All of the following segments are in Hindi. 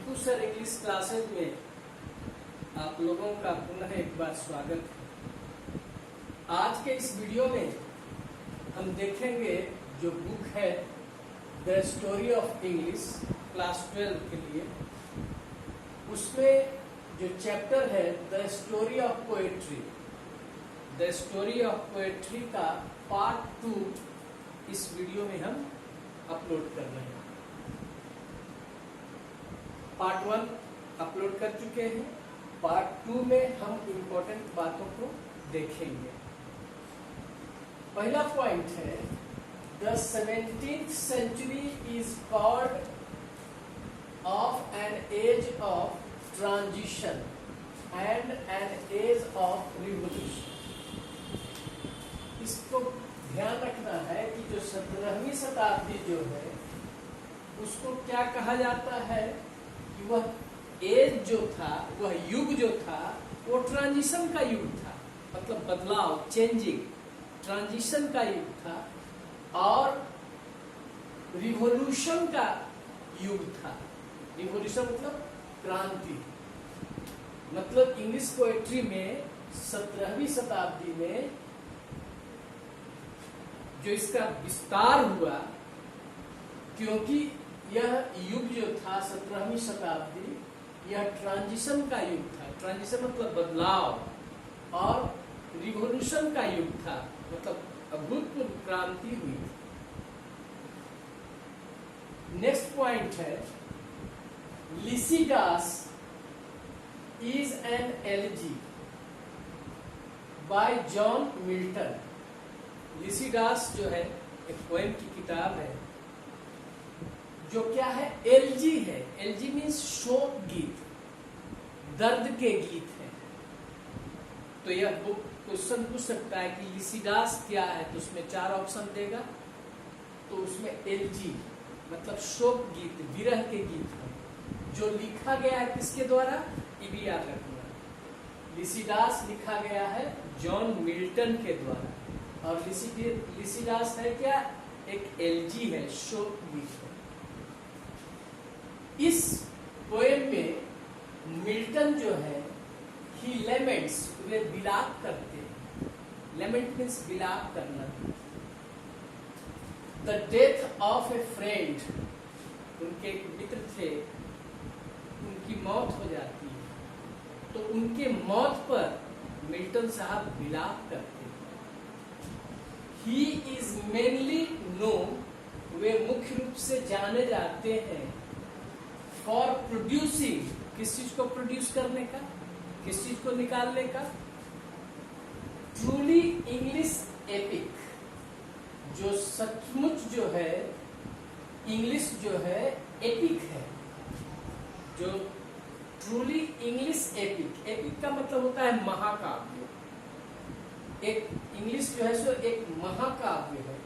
रिंकू सर इंग्लिश क्लासेज में आप लोगों का पुनः एक बार स्वागत है। आज के इस वीडियो में हम देखेंगे जो बुक है the story of English class 12 के लिए, उसमें जो चैप्टर है the story of poetry, the story of poetry का पार्ट 2 इस वीडियो में हम अपलोड कर रहे हैं। पार्ट 1 अपलोड कर चुके हैं, पार्ट 2 में हम इम्पोर्टेंट बातों को देखेंगे। पहला पॉइंट है the 17th century is called of an age of transition and an age of revolution। इसको ध्यान रखना है कि जो 17वीं शताब्दी जो है उसको क्या कहा जाता है कि वह एज जो था, वह युग जो था, वो ट्रांजिशन का युग था, मतलब बदलाव, चेंजिंग, ट्रांजिशन का युग था और रिवॉल्यूशन का युग था। रिवॉल्यूशन मतलब क्रांति, मतलब इंग्लिश पोएट्री में 17वीं शताब्दी में जो इसका विस्तार हुआ, क्योंकि यह युग जो था 17वीं शताब्दी, यह ट्रांजिशन का युग था। ट्रांजिशन मतलब बदलाव और रिवॉल्यूशन का युग था, मतलब अभूतपूर्व क्रांति हुई। नेक्स्ट पॉइंट है Lycidas is an elegy bye John Milton. Lycidas जो है एक पोएम की किताब है जो क्या है, एलजी है। एलजी मीन्स शोक गीत, दर्द के गीत है। तो यह बुक क्वेश्चन पूछ सकता है कि लिसिडास क्या है, तो उसमें 4 ऑप्शन देगा। तो उसमें एलजी मतलब शोक गीत, विरह के गीत है, जो लिखा गया है किसके द्वारा, ये भी याद रखना। लिसिडास लिखा गया है जॉन मिल्टन के द्वारा, और लिसिडास है क्या, एक एलजी है, शोक गीत है। इस पोएम में मिल्टन जो है ही लेमेंट्स, वे विलाप करते हैं। लेमेंट मीन्स विलाप करना। The death of A friend, उनके एक मित्र थे, उनकी मौत हो जाती है, तो उनके मौत पर मिल्टन साहब विलाप करते हैं। ही इज मेनली नोन, वे मुख्य रूप से जाने जाते हैं फॉर प्रोड्यूसिंग, किस चीज को प्रोड्यूस करने का, किस चीज को निकालने का, ट्रूली इंग्लिश एपिक, जो सचमुच जो है इंग्लिश जो है एपिक है, जो ट्रूली इंग्लिश एपिक। एपिक का मतलब होता है महाकाव्य। एक इंग्लिश जो है सो एक महाकाव्य है,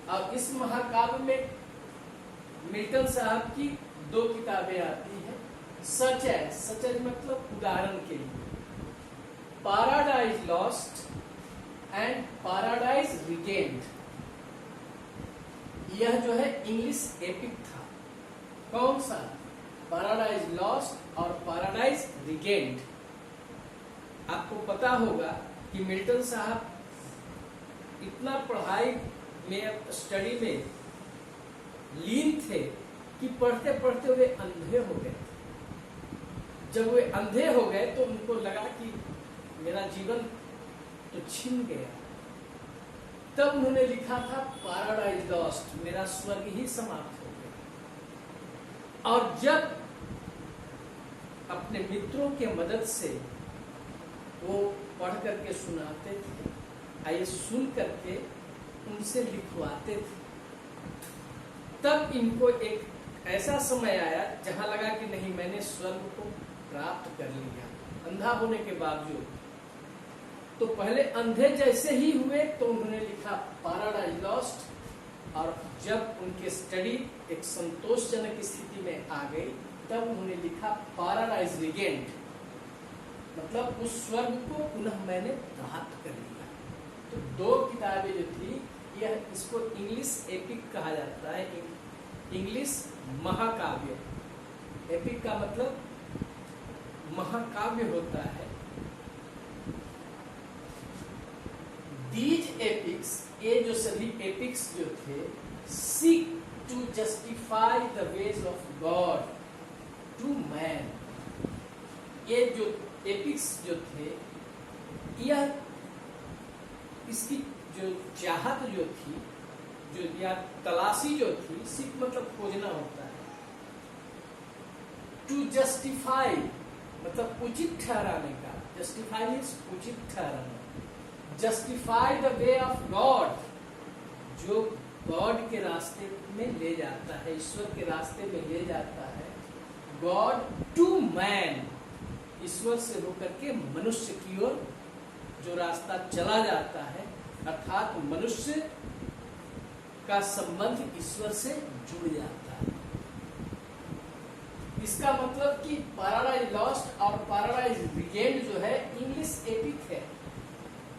और इस महाकाव्य में मिल्टन साहब की 2 किताबें आती हैं। सच एज मतलब उदाहरण के लिए paradise lost and paradise regained. यह जो है इंग्लिश एपिक था। कौन सा, पैराडाइज लॉस्ट और पैराडाइज रिगेन्ड। आपको पता होगा कि मिल्टन साहब इतना पढ़ाई में, स्टडी में लीन थे कि पढ़ते पढ़ते वे अंधे हो गए। जब वे अंधे हो गए तो उनको लगा कि मेरा जीवन तो छिन गया। तब उन्होंने लिखा था पैराडाइज लॉस्ट, मेरा स्वर्ग ही समाप्त हो गया। और जब अपने मित्रों के मदद से वो पढ़ करके सुनाते थे, आइए सुन करके उनसे लिखवाते थे, तब इनको एक ऐसा समय आया जहां लगा कि नहीं, मैंने स्वर्ग को प्राप्त कर लिया, अंधा होने के बावजूद। तो पहले अंधे जैसे ही हुए तो उन्होंने लिखा पैराडाइज लॉस्ट, और जब उनके स्टडी एक संतोषजनक स्थिति में आ गई तब उन्होंने लिखा पैराडाइज रिगेन्ड, मतलब उस स्वर्ग को पुनः मैंने प्राप्त कर लिया। तो 2 किताबें जो थी, यह इसको इंग्लिश एपिक कहा जाता है, इंग्लिश महाकाव्य। एपिक का मतलब महाकाव्य होता है। दीज एपिक्स, ये जो सभी एपिक्स जो थे, seek to justify the ways of God to man. ये जो एपिक्स जो थे, यह इसकी जो चाहत जो थी, जो या तलाशी जो थी, सीख मतलब खोजना होता है। टू जस्टिफाई मतलब उचित ठहराने का, जस्टिफाई मीन्स उचित ठहराना। Justify the way of God, जो गॉड के रास्ते में ले जाता है, ईश्वर के रास्ते में ले जाता है। गॉड टू मैन, ईश्वर से होकर के मनुष्य की ओर जो रास्ता चला जाता है, अर्थात मनुष्य का संबंध ईश्वर से जुड़ जाता है। इसका मतलब कि पैराडाइज लॉस्ट और पैराडाइज रिगेन्ड जो है इंग्लिश एपिक है,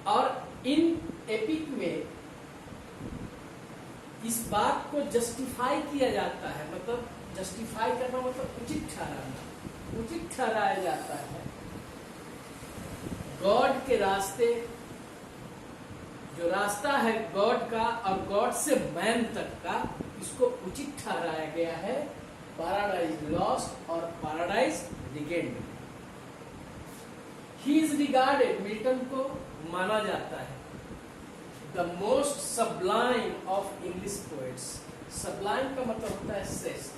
और इन एपिक में इस बात को जस्टिफाई किया जाता है, मतलब जस्टिफाई करना मतलब उचित ठहराना, उचित ठहराया जाता है। गॉड के रास्ते, जो रास्ता है गॉड का और गॉड से मैन तक का, इसको उचित ठहराया गया है पैराडाइज लॉस्ट और paradise regained. He is regarded, Milton को माना जाता है the most Sublime of English poets. Sublime का मतलब होता है श्रेष्ठ,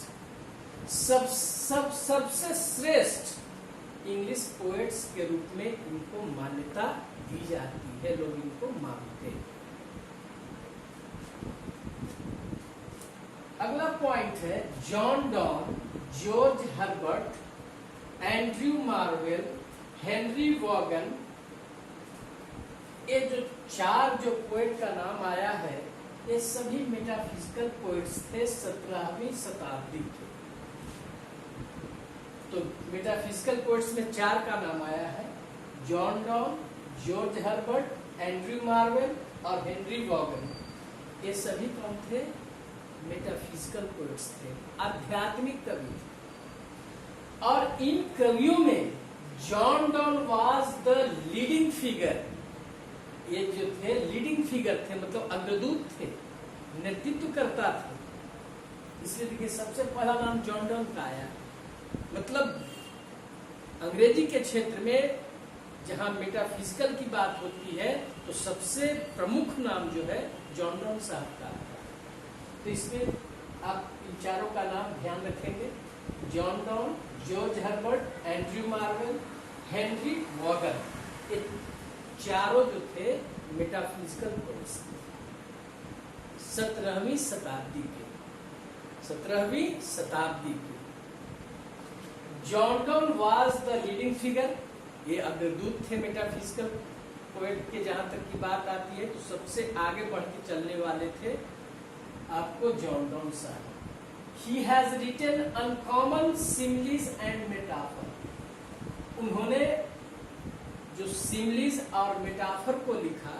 सबसे श्रेष्ठ इंग्लिश पोएट्स के रूप में इनको मान्यता दी जाती है, लोग इनको मानते हैं। अगला पॉइंट है John Donne, George Herbert, Andrew Marvell, Henry Vaughan. ये जो चार जो पोएट का नाम आया है, ये सभी मेटाफिजिकल पोएट्स थे, 17वीं शताब्दी के। तो मेटाफिजिकल पोएट्स में चार का नाम आया है, John Donne, George Herbert, Andrew marvel और हेनरी वॉगन। ये सभी कौन थे? मेटाफिजिकल पोएट्स थे, आध्यात्मिक कवि थे। और इन कवियों में John Donne was the leading figure. ये जो थे लीडिंग फिगर थे, मतलब अग्रदूत थे, नेतृत्व करता थे। इसलिए देखिए सबसे पहला नाम जॉन डॉन का आया। मतलब अंग्रेजी के क्षेत्र में जहां मेटाफिजिकल की बात होती है, तो सबसे प्रमुख नाम जो है जॉन डॉन साहब का है। तो इसमें आप इन चारों का नाम ध्यान रखेंगे, John Donne, George Herbert, Andrew Marvell, Henry Vaughan. ये चारों जो थे मेटाफिजिकल पोएट्स थे 17वीं शताब्दी के, 17वीं शताब्दी के। John Donne was the leading figure, ये अग्रदूत थे मेटाफिजिकल पोएट के। जहां तक की बात आती है तो सबसे आगे बढ़ के चलने वाले थे आपको जॉन डॉन साहब। He has written uncommon similes and metaphor. उन्होंने जो सिमिलीज और मेटाफर को लिखा,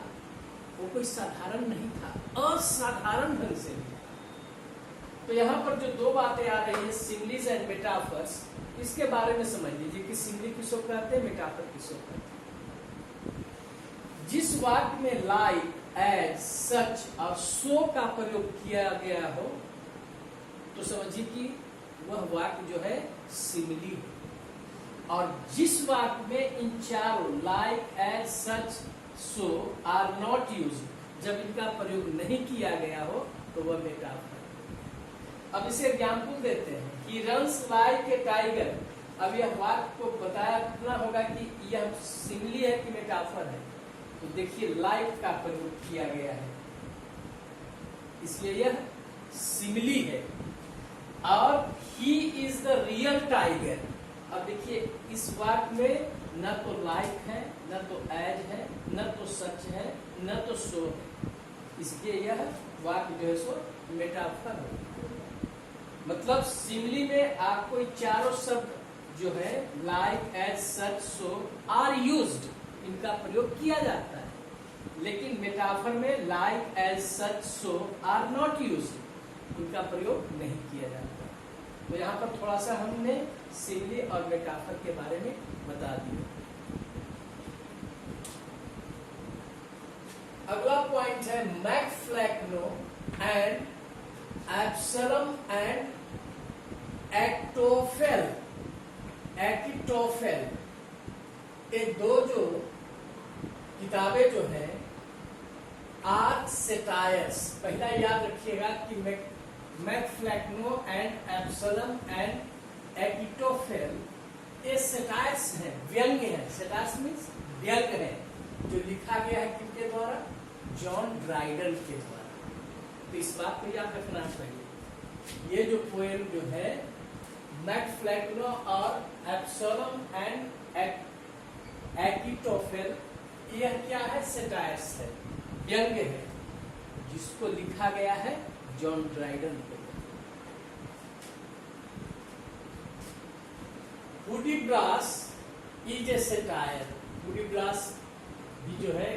वो कोई साधारण नहीं था, असाधारण ढंग से लिखा। तो यहाँ पर जो दो बातें आ रही है, सिमिलीज एंड मेटाफर्स, इसके बारे में समझ लीजिए कि सिमिली किसको कहते हैं, मेटाफर किसको कहते हैं। जिस वाक्य में लाइक, एज, सच और सो का प्रयोग किया गया हो, तो समझिए कि वह वाक्य जो है सिमिली है। और जिस वाक्य में इन चारों like, as, such, so are not use, जब इनका प्रयोग नहीं किया गया हो, तो वह मेटाफर है। अब इसे एग्जाम्पल देते हैं कि रन्स लाइक ए टाइगर। अब यह वाक्य को बताना होगा कि यह सिमिली है कि मेटाफर है। तो देखिए लाइक का प्रयोग किया गया है, इसलिए यह सिमिली है। और he is the real tiger. अब देखिए इस वाक्य में न तो लाइक है, न तो एज है, न तो सच है, न तो सो है, इसलिए यह वाक्य जो है सो मेटाफर है। मतलब सिमिली में आपको चारों शब्द जो है like, as, such, so are used, इनका प्रयोग किया जाता है। लेकिन मेटाफर में like, as, such, so are not used, इनका प्रयोग नहीं किया जाता। तो यहाँ पर थोड़ा सा हमने सिमिली और मेटाफर के बारे में बता दिया। अगला पॉइंट है मैकफ्लैक्नो एंड एब्सलम एंड एक्टोफेल। ये दो जो किताबें जो हैं आर सेटायर्स, पहला याद रखिएगा कि मैकफ्लैक्नो एंड एब्सलम एंड एक्टोफेल ये सेटायर्स हैं, व्यंग्य हैं। सेटायर्स मीन्स व्यंग्य है, जो लिखा गया है किसके द्वारा? जॉन ड्राइडन के द्वारा। तो इस बात को याद रखना चाहिए। ये जो पोएम जो है मैकफ्लैक्नो और एब्सलम एंड एक्टोफेल, यह क्या है? सेटायर्स है, व्यंग्य है, जिसको लिखा गया है जॉन ड्राइडन को। हुडीब्रास इज ए सेटायर। हुडीब्रास भी जो है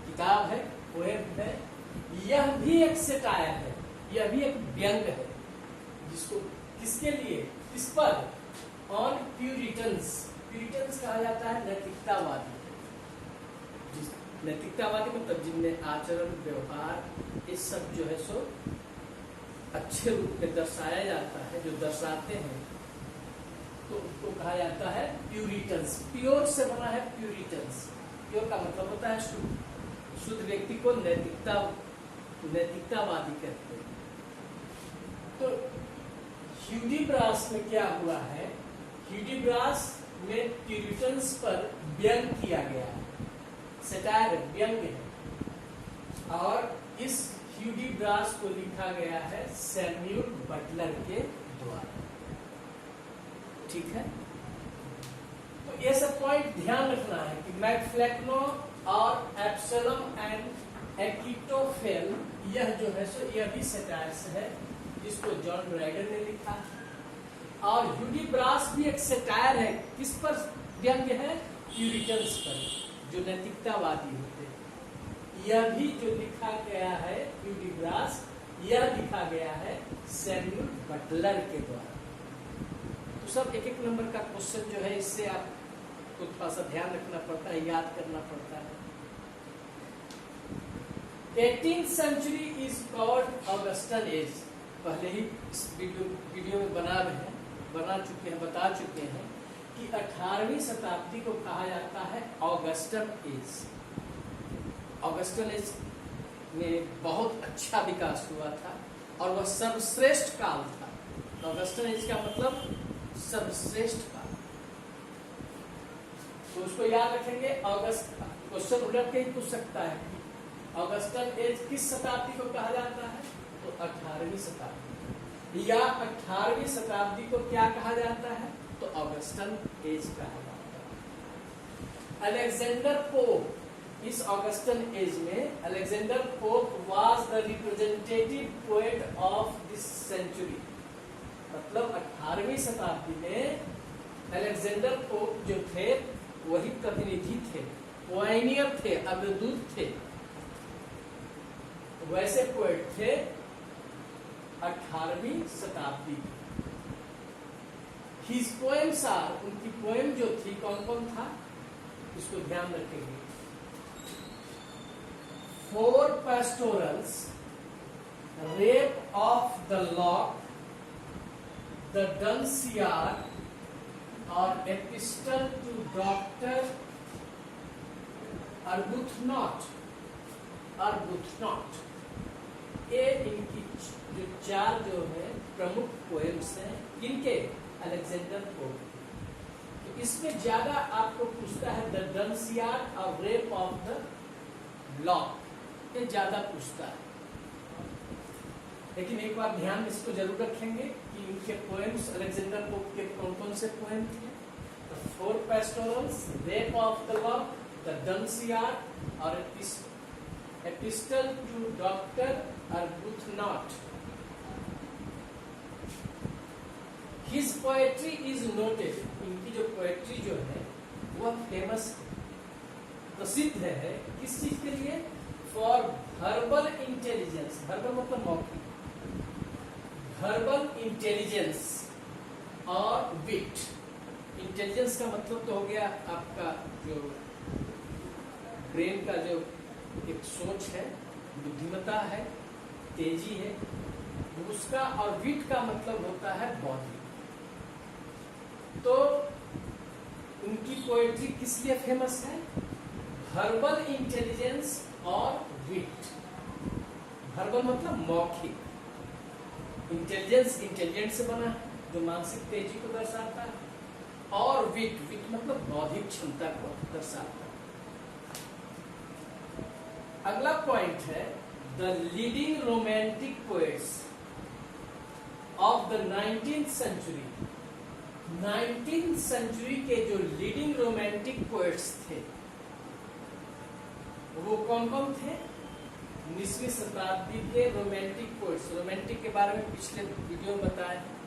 किताब है, पोएम है, यह भी एक सेटायर है, यह भी एक व्यंग्य है, जिसको किसके लिए? किस पर? On Puritans. प्यूरिटन्स कहा जाता है नैतिकतावादी। नैतिकतावादी मतलब जिनमें आचरण, व्यवहार, ये सब जो है सो अच्छे रूप में दर्शाया जाता है, जो दर्शाते हैं, तो उसको कहा जाता है प्यूरिटन्स। प्योर से बना है प्यूरिटन्स। प्योर का मतलब होता है शुद्ध। शुद्ध व्यक्ति को नैतिकतावादी कहते हैं। तो ह्यूडिब्रास में क्या हुआ है? ह्यूडिब्रास में प्यूरिटन्स पर व्यंग किया गया है, सेटायर व्यंग है, और इस ह्यूडिब्रास को लिखा गया है सैमुअल बटलर के द्वारा। ठीक है, तो ये सब पॉइंट ध्यान रखना है कि मैकफ्लैक्नो और एब्सलम एंड एक्टोफेल, यह जो है सो यह भी सेटायर्स है, जिसको जॉन ड्राइडन ने लिखा। और ह्यूडिब्रास भी एक सेटायर है, किस पर व्यंग्य है? प्यूरिटन्स पर, जो नैतिकतावादी होते हैं। यह भी जो लिखा गया है ह्यूडिब्रास, यह लिखा गया है सैमुअल बटलर के द्वारा। तो सब एक एक नंबर का क्वेश्चन जो है, इससे आपको थोड़ा सा ध्यान रखना पड़ता है, याद करना पड़ता है। 18th century is called Augustan age। पहले ही इस वीडियो में बता चुके हैं कि 18वीं शताब्दी को कहा जाता है ऑगस्टन एज। ऑगस्टन एज में बहुत अच्छा विकास हुआ था और वह सर्वश्रेष्ठ काल था। ऑगस्टन एज का मतलब सर्वश्रेष्ठ काल। तो उसको याद रखेंगे। क्वेश्चन उलट के ही पूछ सकता है कि ऑगस्टन एज किस शताब्दी को कहा जाता है? तो 18वीं शताब्दी। या 18वीं शताब्दी को क्या कहा जाता है? तो ऑगस्टन एज कहा जाता है। अलेक्जेंडर पोप, इस ऑगस्टन एज में Alexander Pope was the representative poet of this century. मतलब 18वीं शताब्दी में अलेक्जेंडर पोप जो थे वही प्रतिनिधि थे, पोएनियर थे, अग्रदूत थे, वैसे पोएट थे 18वीं शताब्दी। हिज पोएम्स आर, उनकी पोएम जो थी कौन कौन था, इसको ध्यान रखेंगे। 4 pastorals, Rape of the Lock, The Dunciad, और Epistle to Dr. Arbuthnot। ये इनकी जो 4 जो है प्रमुख पोएम्स हैं, किनके? Alexander pope. तो इसमें ज्यादा आपको पूछता है द डंसियाड और रेप ऑफ द लॉक, ये ज्यादा पूछता है। लेकिन एक बार ध्यान इसको जरूर रखेंगे कि इनके पोएम्स अलेक्जेंडर पोप के कौन कौन से पोएम थे? The 4 pastorals, Rape of the Lock, The Dunciad और Epistle to Dr. Arbuthnot। His poetry is noted। इनकी जो पोएट्री जो है वह फेमस प्रसिद्ध है किस चीज के लिए? For verbal intelligence. वर्बल मतलब मौखिक, वर्बल इंटेलिजेंस और विट। इंटेलिजेंस का मतलब तो हो गया आपका जो ब्रेन का जो एक सोच है, बुद्धिमत्ता है, तेजी है उसका, और विट का मतलब होता है बौद्धिक। तो उनकी पोएट्री किस लिए फेमस है? वर्बल इंटेलिजेंस और विट। वर्बल मतलब मौखिक, इंटेलिजेंस इंटेलिजेंट से बना है जो मानसिक तेजी को दर्शाता है, और विट विट मतलब बौद्धिक क्षमता को दर्शाता है। अगला पॉइंट है the leading romantic poets of the 19th century. 19th century के जो लीडिंग रोमांटिक पोएट्स थे वो कौन कौन थे? 19वीं शताब्दी के रोमांटिक पोएट्स। रोमांटिक के बारे में पिछले वीडियो में बताया है।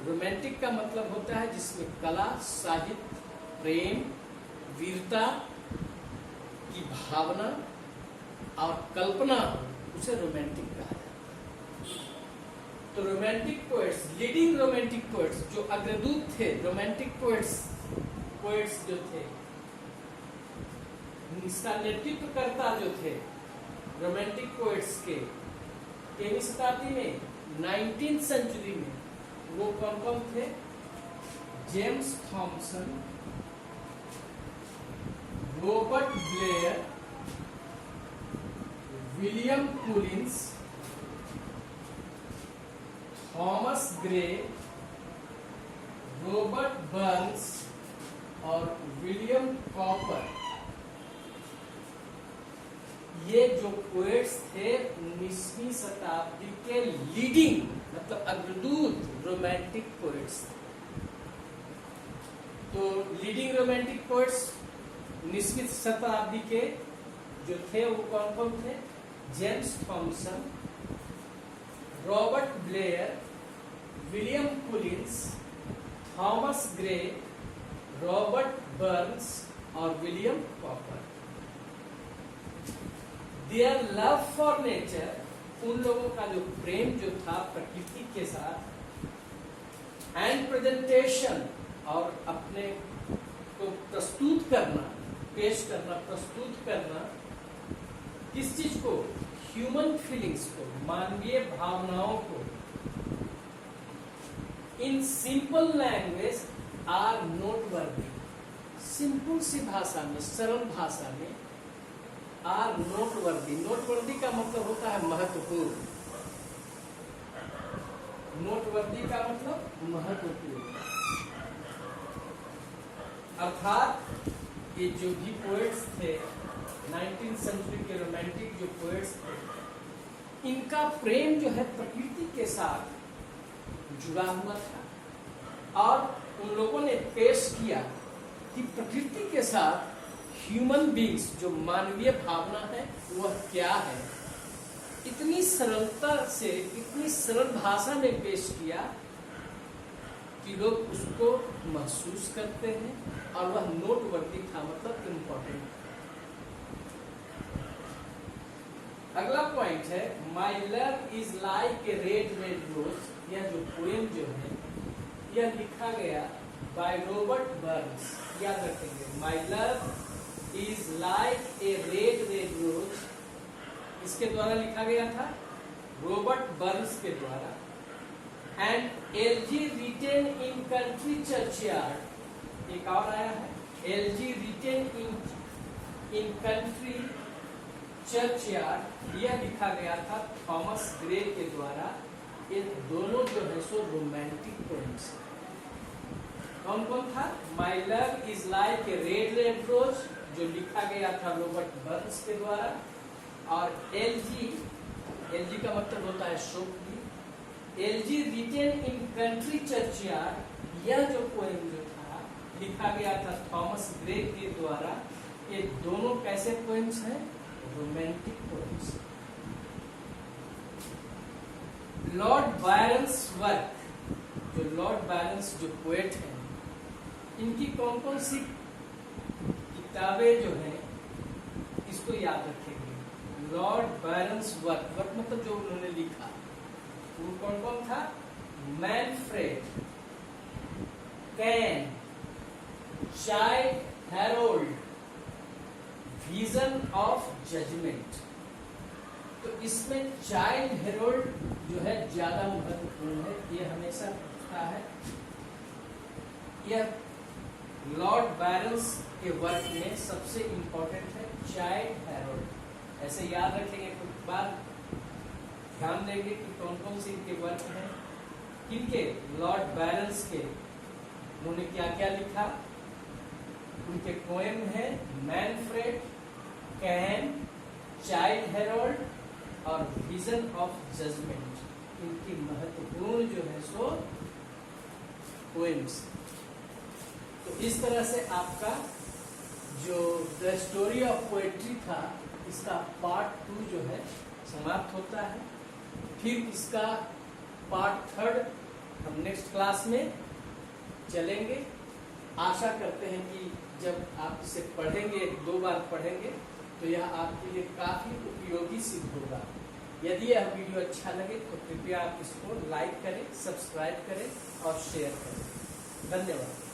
रोमांटिक का मतलब होता है जिसमें कला, साहित्य, प्रेम, वीरता की भावना और कल्पना, उसे रोमांटिक कहा जाता है। तो romantic poets, leading romantic poets जो अग्रदूत थे, रोमांटिक पोएट्स जो थे, इसका नेतृत्व करता जो थे रोमांटिक पोएट्स के 13वीं शताब्दी में, 19th सेंचुरी में, वो कौन कौन थे? James Thomson, Robert Blair, William Collins, Thomas Gray, Robert Burns और विलियम कॉपर। ये जो पोएट्स थे 19वीं शताब्दी के लीडिंग मतलब अग्रदूत रोमांटिक पोएट्स। तो लीडिंग रोमांटिक पोएट्स 19वीं शताब्दी के जो थे वो कौन कौन थे? James Thomson, Robert Blair, William Collins, Thomas Gray, Robert Burns और William Cowper. Their love for nature, उन लोगों का जो प्रेम जो था प्रकृति के साथ, एंड प्रेजेंटेशन और अपने को प्रस्तुत करना, पेश करना, प्रस्तुत करना, किस चीज को? ह्यूमन फीलिंग्स को, मानवीय भावनाओं को, in simple language are noteworthy. Simple सी भाषा में, सरल भाषा में, आर नोटवर्दी। नोटवर्दी का मतलब होता है महत्वपूर्ण। नोटवर्दी का मतलब महत्वपूर्ण। अर्थात ये जो भी पोएट्स थे 19th सेंचुरी के रोमांटिक जो पोएट्स थे, इनका प्रेम जो है प्रकृति के साथ जुड़ा हुआ था, और उन लोगों ने पेश किया कि प्रकृति के साथ ह्यूमन बींग्स जो मानवीय भावना है वह क्या है। इतनी सरलता से, इतनी सरल भाषा में पेश किया कि लोग उसको महसूस करते हैं, और वह नोटवर्दी था, मतलब इम्पोर्टेंट। अगला पॉइंट है my love is like a red red rose. यह जो पोएम जो है यह लिखा गया बाय रॉबर्ट बर्न्स। याद रखेंगे, my love is like a red red rose, इसके द्वारा लिखा गया था, रॉबर्ट बर्न्स के द्वारा। And elegy written in country churchyard, एक और आया है, elegy written in country churchyard, यह लिखा गया था थॉमस ग्रे के द्वारा। ये दोनों जो है सो रोमांटिक पोएम्स। कौन कौन था? My love is like a red red rose जो लिखा गया था रॉबर्ट बर्न्स के द्वारा, और एलजी का मतलब होता है शोक। Elegy written in country churchyard, यह जो पोएम जो था लिखा गया था थॉमस ग्रे के द्वारा। ये दोनों कैसे पोएम्स हैं? Romantic poems. Lord Byron's work, जो लॉर्ड बायरन्स जो पोएट हैं, इनकी कौन कौन सी किताबें जो हैं इसको याद रखेंगे। लॉर्ड बायरन्स वर्क, वर्क मतलब जो उन्होंने लिखा, वो कौन कौन था? Manfred, Cain, Childe Harold, Vision of Judgement. तो इसमें चाइल्ड हेरोल्ड जो है ज्यादा महत्वपूर्ण है, ये हमेशा पूछता है। यह लॉर्ड बैरन्स के वर्क में सबसे इंपॉर्टेंट है चाइल्ड हेरोल्ड। ऐसे याद रखेंगे, कुछ बार ध्यान देंगे कि कौन कौन से इनके वर्क हैं। किनके? लॉर्ड बैरन्स के। उन्होंने क्या क्या लिखा? उनके पोएम है मैनफ्रेड, कैन, चाइल्ड हेरोल्ड और विजन ऑफ जजमेंट। इनकी महत्वपूर्ण जो है सो पोएम्स। तो इस तरह से आपका जो द स्टोरी ऑफ पोएट्री था, इसका पार्ट 2 जो है समाप्त होता है। फिर इसका पार्ट 3 हम नेक्स्ट क्लास में चलेंगे। आशा करते हैं कि जब आप इसे पढ़ेंगे, 2 बार पढ़ेंगे, तो यह आपके लिए काफी उपयोगी सिद्ध होगा। यदि यह वीडियो अच्छा लगे तो कृपया आप इसको लाइक करें, सब्सक्राइब करें और शेयर करें। धन्यवाद।